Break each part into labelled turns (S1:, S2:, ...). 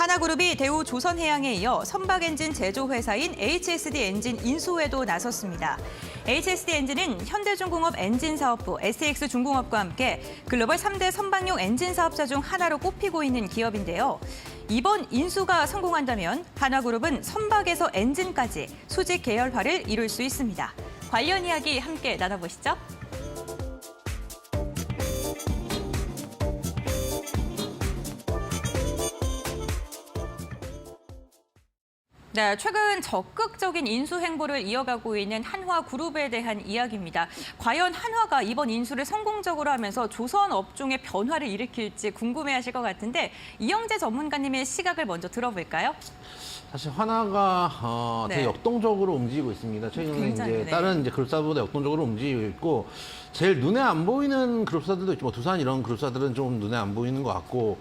S1: 하나그룹이 대우 조선해양에 이어 선박엔진 제조회사인 HSD 엔진 인수에도 나섰습니다. HSD 엔진은 현대중공업 엔진사업부, SX중공업과 함께 글로벌 3대 선박용 엔진 사업자 중 하나로 꼽히고 있는 기업인데요. 이번 인수가 성공한다면 하나그룹은 선박에서 엔진까지 수직 계열화를 이룰 수 있습니다. 관련 이야기 함께 나눠보시죠. 네, 최근 적극적인 인수 행보를 이어가고 있는 한화그룹에 대한 이야기입니다. 과연 한화가 이번 인수를 성공적으로 하면서 조선 업종의 변화를 일으킬지 궁금해하실 것 같은데 이영재 전문가님의 시각을 먼저 들어볼까요?
S2: 사실 한화가 되게 역동적으로 움직이고 있습니다. 최근에
S1: 굉장히,
S2: 다른 그룹사보다 역동적으로 움직이고 있고 제일 눈에 안 보이는 그룹사들도 있고 두산 이런 그룹사들은 좀 눈에 안 보이는 것 같고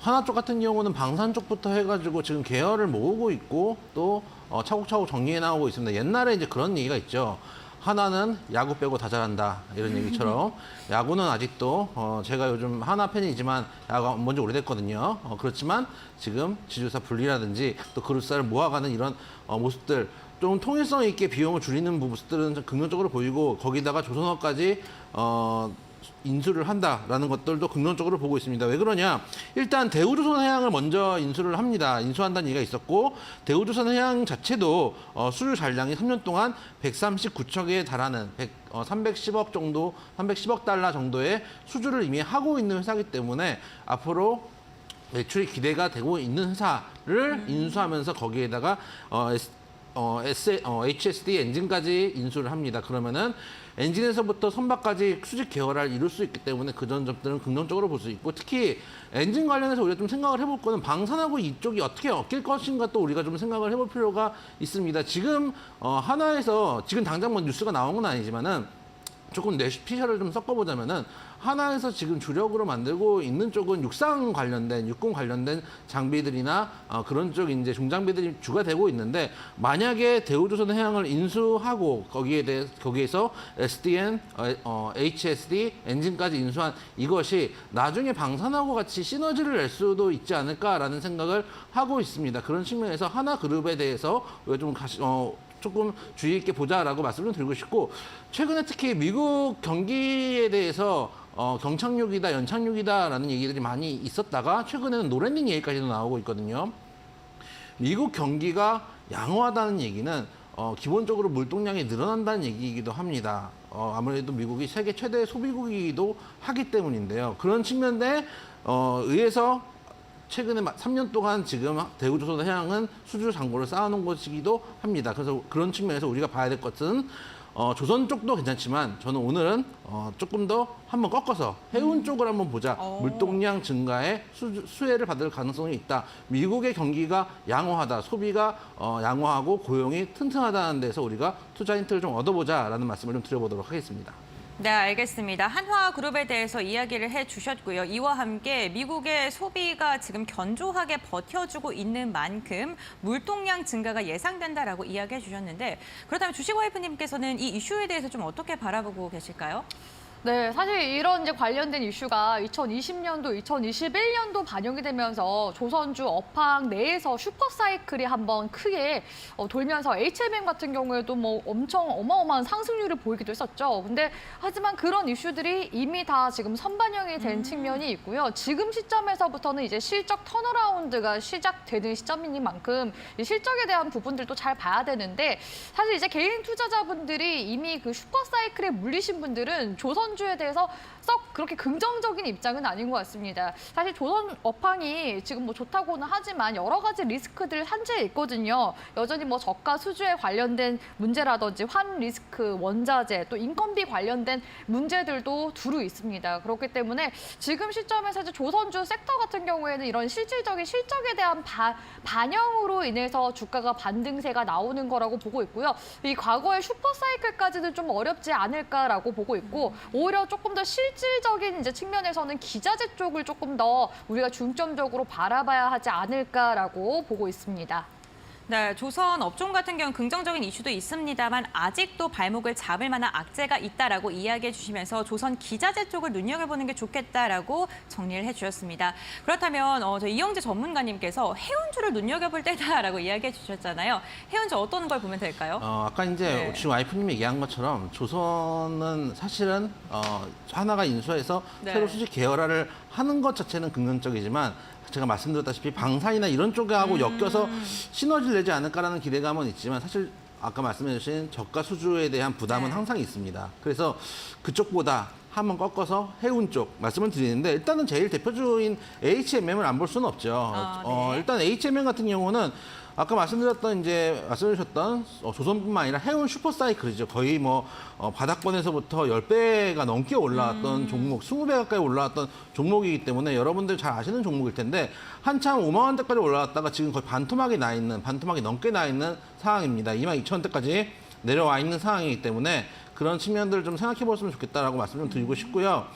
S2: 하나 쪽 같은 경우는 방산 쪽부터 해가지고 지금 계열을 모으고 있고 또 차곡차곡 정리해 나오고 있습니다. 옛날에 이제 그런 얘기가 있죠. 하나는 야구 빼고 다 잘한다 이런 얘기처럼 야구는 아직도 제가 요즘 하나 팬이지만 야구가 뭔지 오래됐거든요. 그렇지만 지금 지주사 분리라든지 또 그룹사를 모아가는 이런 모습들 좀 통일성 있게 비용을 줄이는 모습들은 좀 긍정적으로 보이고 거기다가 조선업까지 인수를 한다라는 것들도 긍정적으로 보고 있습니다. 왜 그러냐? 일단 대우조선해양을 먼저 인수를 합니다. 인수한다는 얘기가 있었고 대우조선해양 자체도 수주 잔량이 3년 동안 139척에 달하는 310억 정도, 310억 달러 정도의 수주를 이미 하고 있는 회사이기 때문에 앞으로 매출이 기대가 되고 있는 회사를 인수하면서 거기에다가 HSD 엔진까지 인수를 합니다. 그러면은 엔진에서부터 선박까지 수직 계열화를 이룰 수 있기 때문에 그런 점들은 긍정적으로 볼 수 있고 특히 엔진 관련해서 우리가 좀 생각을 해볼 거는 방산하고 이쪽이 어떻게 엮일 것인가 또 우리가 좀 생각을 해볼 필요가 있습니다. 지금 하나에서 지금 당장 뭐 뉴스가 나온 건 아니지만은 조금 뇌피셜을 좀 섞어보자면은 하나에서 지금 주력으로 만들고 있는 쪽은 육상 관련된, 육군 관련된 장비들이나 그런 쪽 이제 중장비들이 주가 되고 있는데 만약에 대우조선해양을 인수하고 거기에서 SDN, HSD 엔진까지 인수한 이것이 나중에 방산하고 같이 시너지를 낼 수도 있지 않을까라는 생각을 하고 있습니다. 그런 측면에서 하나그룹에 대해서 좀 조금 주의 있게 보자라고 말씀을 드리고 싶고 최근에 특히 미국 경기에 대해서 경착륙이다, 연착륙이다라는 얘기들이 많이 있었다가 최근에는 노랜딩 얘기까지도 나오고 있거든요. 미국 경기가 양호하다는 얘기는 기본적으로 물동량이 늘어난다는 얘기이기도 합니다. 아무래도 미국이 세계 최대 소비국이기도 하기 때문인데요. 그런 측면에 의해서 최근에 3년 동안 지금 대우조선해양은 수주 잔고를 쌓아놓은 것이기도 합니다. 그래서 그런 측면에서 우리가 봐야 될 것은 조선 쪽도 괜찮지만 저는 오늘은 조금 더 한번 꺾어서 해운 쪽을 한번 보자. 물동량 증가에 수혜를 받을 가능성이 있다. 미국의 경기가 양호하다. 소비가 양호하고 고용이 튼튼하다는 데서 우리가 투자 힌트를 좀 얻어보자라는 말씀을 좀 드려보도록 하겠습니다.
S1: 네, 알겠습니다. 한화그룹에 대해서 이야기를 해주셨고요. 이와 함께 미국의 소비가 지금 견조하게 버텨주고 있는 만큼 물동량 증가가 예상된다라고 이야기해 주셨는데 그렇다면 주식와이프님께서는 이 이슈에 대해서 좀 어떻게 바라보고 계실까요?
S3: 네, 사실 이런 이제 관련된 이슈가 2020년도, 2021년도 반영이 되면서 조선주 업황 내에서 슈퍼사이클이 한번 크게 돌면서 HMM 같은 경우에도 뭐 엄청 어마어마한 상승률을 보이기도 했었죠. 근데 하지만 그런 이슈들이 이미 다 지금 선반영이 된 측면이 있고요. 지금 시점에서부터는 이제 실적 턴어라운드가 시작되는 시점이니만큼 이 실적에 대한 부분들도 잘 봐야 되는데 사실 이제 개인 투자자분들이 이미 그 슈퍼사이클에 물리신 분들은 조선주에 대해서 썩 그렇게 긍정적인 입장은 아닌 것 같습니다. 사실 조선 업황이 지금 뭐 좋다고는 하지만 여러 가지 리스크들 한제에 있거든요. 여전히 뭐 저가 수주에 관련된 문제라든지 환 리스크, 원자재, 또 인건비 관련된 문제들도 두루 있습니다. 그렇기 때문에 지금 시점에서 이제 조선주 섹터 같은 경우에는 이런 실질적인 실적에 대한 반영으로 인해서 주가가 반등세가 나오는 거라고 보고 있고요. 이 과거의 슈퍼사이클까지는 좀 어렵지 않을까라고 보고 있고 오히려 조금 더 실질적인 이제 측면에서는 기자재 쪽을 조금 더 우리가 중점적으로 바라봐야 하지 않을까라고 보고 있습니다.
S1: 네, 조선 업종 같은 경우 긍정적인 이슈도 있습니다만 아직도 발목을 잡을 만한 악재가 있다라고 이야기해 주시면서 조선 기자재 쪽을 눈여겨보는 게 좋겠다라고 정리를 해주셨습니다. 그렇다면 저 이영재 전문가님께서 해운주를 눈여겨볼 때다라고 이야기해 주셨잖아요. 해운주 어떤 걸 보면 될까요?
S2: 아까 이제
S1: 네.
S2: 지금 와이프님이 얘기한 것처럼 조선은 사실은 하나가 인수해서
S1: 네.
S2: 새로 수직 계열화를 하는 것 자체는 긍정적이지만 제가 말씀드렸다시피 방산이나 이런 쪽하고 엮여서 시너지를 내지 않을까라는 기대감은 있지만 사실 아까 말씀해 주신 저가 수주에 대한 부담은
S1: 네.
S2: 항상 있습니다. 그래서 그쪽보다 한번 꺾어서 해운 쪽 말씀을 드리는데 일단은 제일 대표주인 HMM을 안 볼 수는 없죠.
S1: 네.
S2: 일단 HMM 같은 경우는 아까 말씀해주셨던 조선뿐만 아니라 해운 슈퍼사이클이죠. 거의 바닥권에서부터 10배가 넘게 올라왔던 종목, 20배 가까이 올라왔던 종목이기 때문에 여러분들 잘 아시는 종목일 텐데 한참 5만 원대까지 올라왔다가 지금 거의 반토막이 넘게 나 있는 상황입니다. 2만 2천 원대까지 내려와 있는 상황이기 때문에 그런 측면들을 좀 생각해 보시면 좋겠다라고 말씀 좀 드리고 싶고요.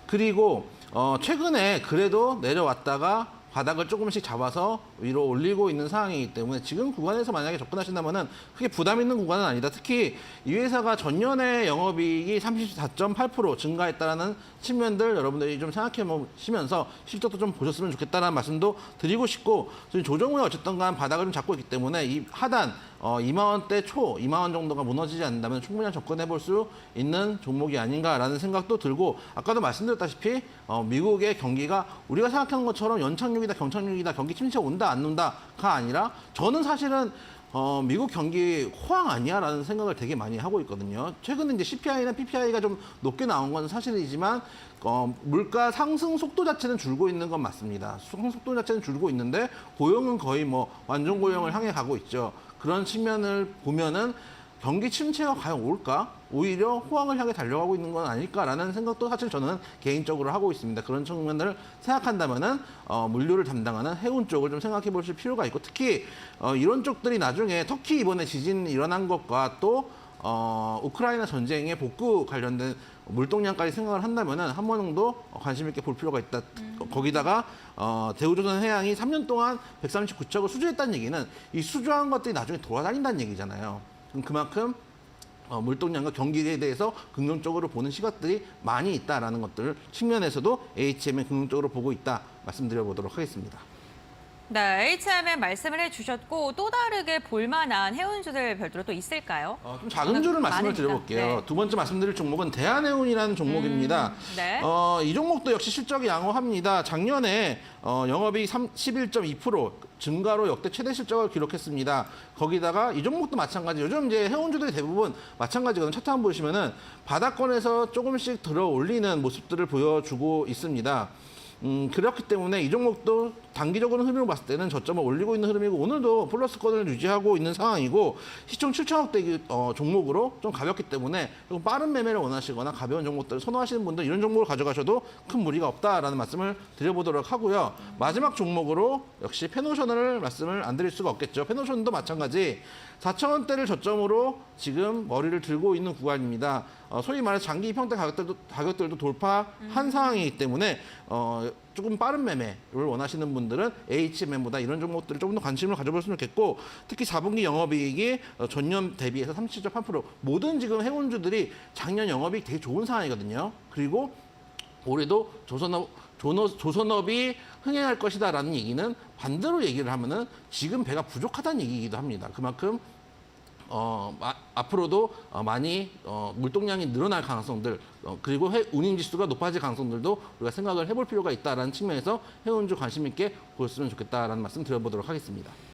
S2: 그리고 최근에 그래도 내려왔다가 바닥을 조금씩 잡아서 위로 올리고 있는 상황이기 때문에 지금 구간에서 만약에 접근하신다면은 크게 부담 있는 구간은 아니다. 특히 이 회사가 전년에 영업이익이 34.8% 증가했다라는 측면들 여러분들이 좀 생각해 보시면서 실적도 좀 보셨으면 좋겠다라는 말씀도 드리고 싶고 지금 조정 후에 어쨌든 간 바닥을 좀 잡고 있기 때문에 이 하단 2만 원대 초 2만 원 정도가 무너지지 않는다면 충분히 접근해 볼 수 있는 종목이 아닌가라는 생각도 들고 아까도 말씀드렸다시피 미국의 경기가 우리가 생각하는 것처럼 연착륙이다 경착륙이다 경기 침체가 온다 안 온다가 아니라 저는 사실은 미국 경기 호황 아니야라는 생각을 되게 많이 하고 있거든요. 최근에 이제 CPI나 PPI가 좀 높게 나온 건 사실이지만 물가 상승 속도 자체는 줄고 있는 건 맞습니다. 상승 속도 자체는 줄고 있는데 고용은 거의 완전 고용을 향해 가고 있죠. 그런 측면을 보면은 경기 침체가 과연 올까? 오히려 호황을 향해 달려가고 있는 건 아닐까라는 생각도 사실 저는 개인적으로 하고 있습니다. 그런 측면을 생각한다면은 물류를 담당하는 해운 쪽을 좀 생각해 보실 필요가 있고 특히 이런 쪽들이 나중에 터키 이번에 지진 일어난 것과 또 우크라이나 전쟁의 복구 관련된 물동량까지 생각을 한다면은 한 번 정도 관심 있게 볼 필요가 있다. 거기다가 대우조선해양이 3년 동안 139척을 수주했다는 얘기는 이 수주한 것들이 나중에 돌아다닌다는 얘기잖아요. 그만큼 물동량과 경기에 대해서 긍정적으로 보는 시각들이 많이 있다라는 것들 측면에서도 HM을 긍정적으로 보고 있다 말씀드려보도록 하겠습니다.
S1: 네, HMM 말씀을 해주셨고 또 다르게 볼만한 해운주들 별도로 또 있을까요?
S2: 좀 작은 줄을 말씀을
S1: 많으니까.
S2: 드려볼게요.
S1: 네.
S2: 두 번째 말씀드릴 종목은 대한해운이라는 종목입니다.
S1: 네.
S2: 이 종목도 역시 실적이 양호합니다. 작년에 영업이익 11.2% 증가로 역대 최대 실적을 기록했습니다. 거기다가 이 종목도 마찬가지. 요즘 이제 해운주들이 대부분 마찬가지거든요. 차트 한번 보시면은 바닥권에서 조금씩 들어 올리는 모습들을 보여주고 있습니다. 그렇기 때문에 이 종목도 단기적으로 흐름을 봤을 때는 저점을 올리고 있는 흐름이고 오늘도 플러스권을 유지하고 있는 상황이고 시총 7천억대 종목으로 좀 가볍기 때문에 조금 빠른 매매를 원하시거나 가벼운 종목들을 선호하시는 분들 이런 종목을 가져가셔도 큰 무리가 없다라는 말씀을 드려보도록 하고요. 마지막 종목으로 역시 페노션을 말씀을 안 드릴 수가 없겠죠. 페노션도 마찬가지 4,000원대를 저점으로 지금 머리를 들고 있는 구간입니다. 소위 말해서 장기 입형대 가격들도 돌파한 상황이기 때문에 조금 빠른 매매를 원하시는 분들은 HMM보다 이런 종목들을 조금 더 관심을 가져보셨으면 좋겠고 특히 4분기 영업이익이 전년 대비해서 37.8% 모든 지금 해운주들이 작년 영업이익 되게 좋은 상황이거든요. 그리고 올해도 조선업이 흥행할 것이다라는 얘기는 반대로 얘기를 하면은 지금 배가 부족하다는 얘기이기도 합니다. 그만큼 앞으로도 많이 물동량이 늘어날 가능성들 그리고 운임지수가 높아질 가능성들도 우리가 생각을 해볼 필요가 있다는 측면에서 해운주 관심 있게 보셨으면 좋겠다라는 말씀 드려보도록 하겠습니다.